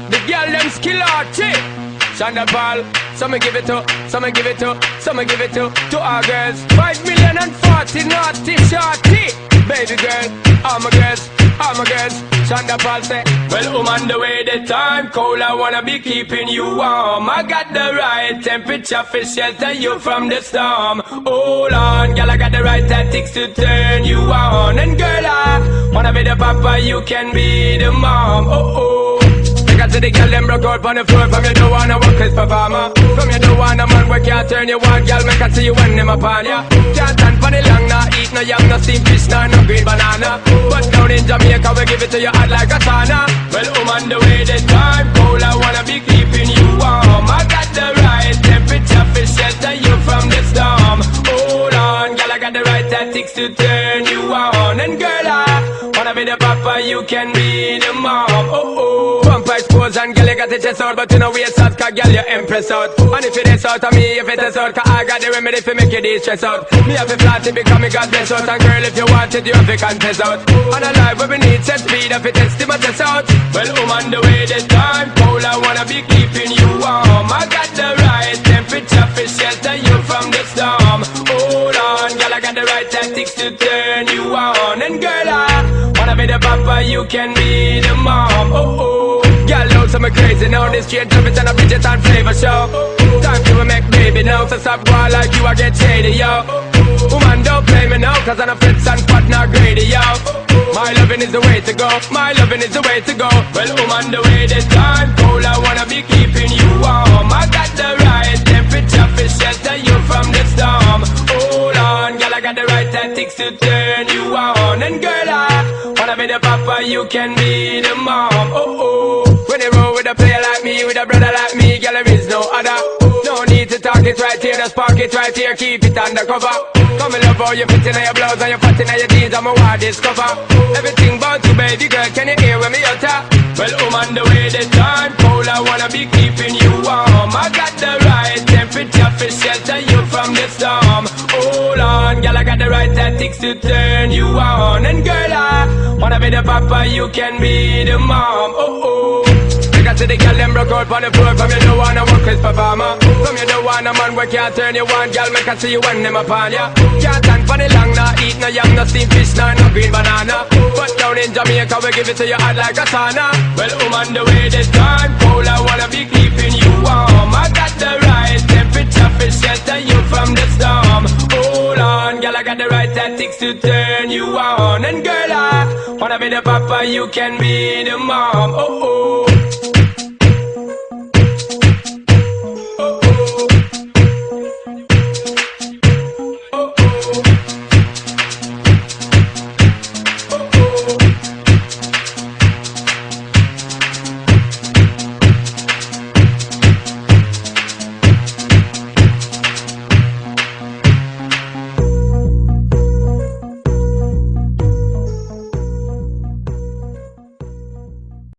The girl them skill arty. Shonda Paul, some give it to, some give it to, some give it to our girls. 5 million and 40 naughty shorty. Baby girl, all my girls, all my girls. Shonda Paul say, well, on the way the time cold, I wanna be keeping you warm. I got the right temperature for shelter you from the storm. Hold on, girl, I got the right tactics to turn you on. And girl, I wanna be the papa, you can be the mom. Oh oh. I see the girl them broke out on the floor. From you don't wanna work as performer. From you don't want a man where can't turn you on. Girl, make I see you when them upon ya. Can't stand for the long, nah eat no yam, no steamed fish, nah no green banana. But down in Jamaica we give it to you hot like a sauna. Well, on the way the time cold, I wanna be keeping you warm. I got the right temperature for shelter you from the storm. Hold on, girl, I got the right tactics to turn you on. And girl, I wanna be the papa, you can be the mom. Oh oh. Pose and girl, you got the chest out, but you know waist out, cause girl, you impress out. And if it is out of me, if it is out, cause I got the remedy for make you de-stress out. Me have to flat it because me got bless out. And girl, if you want it, you have to confess out. And a life where we need set speed, if it is to my test out. Well, I'm on the way, the time cold, I wanna be keeping you warm. I got the right temperature for shelter you from the storm. Hold on, girl, I got the right tactics to turn you on. And girl, I wanna be the papa, you can be the mom. Oh oh. Girl, know some crazy now. This straight up it's on a Bridget and flavor show. Time to make baby now. So stop war like you, I get shady, yo. Woman, don't play me now, cause I'm a fritz and pot, not greedy, yo. My loving is the way to go. My loving is the way to go. Well, on the way the time cold, I wanna be keeping you warm. I got the right temperature for shelter you from the storm. Hold on, girl, I got the right tactics to turn you on. And girl, I wanna be the papa, you can be the mom. Oh oh. When you roll with a player like me, with a brother like me, girl, there is no other. No need to talk it right here, just park it right here, keep it undercover. Come and love how you fit in your blouse and you fat in your jeans, I'm a wild discover. Everything about you, baby girl, can you hear when me utter? Well, I'm on the way, the time cold, I wanna be keeping you warm. I got the right temperature for shelter you from the storm. Hold on, girl, I got the right tactics to turn you on. And girl, I wanna be the papa, you can be the mom. Oh oh. I see the girl them broke out on the floor. From you don't wanna work as performer. From you don't want a man where can't turn you on. Girl, make I see you when them upon ya. Can't stand for the long, nah eat no yam, no steamed fish, nah no green banana. But down in Jamaica we give it to you hot like a sauna. Well, I'm on the way the time cold, I wanna be keeping you warm. I got the right temperature for shelter you from the storm. Hold on, girl, I got the right tactics to turn you on. And girl, I wanna be the papa, you can be the mom. Oh oh.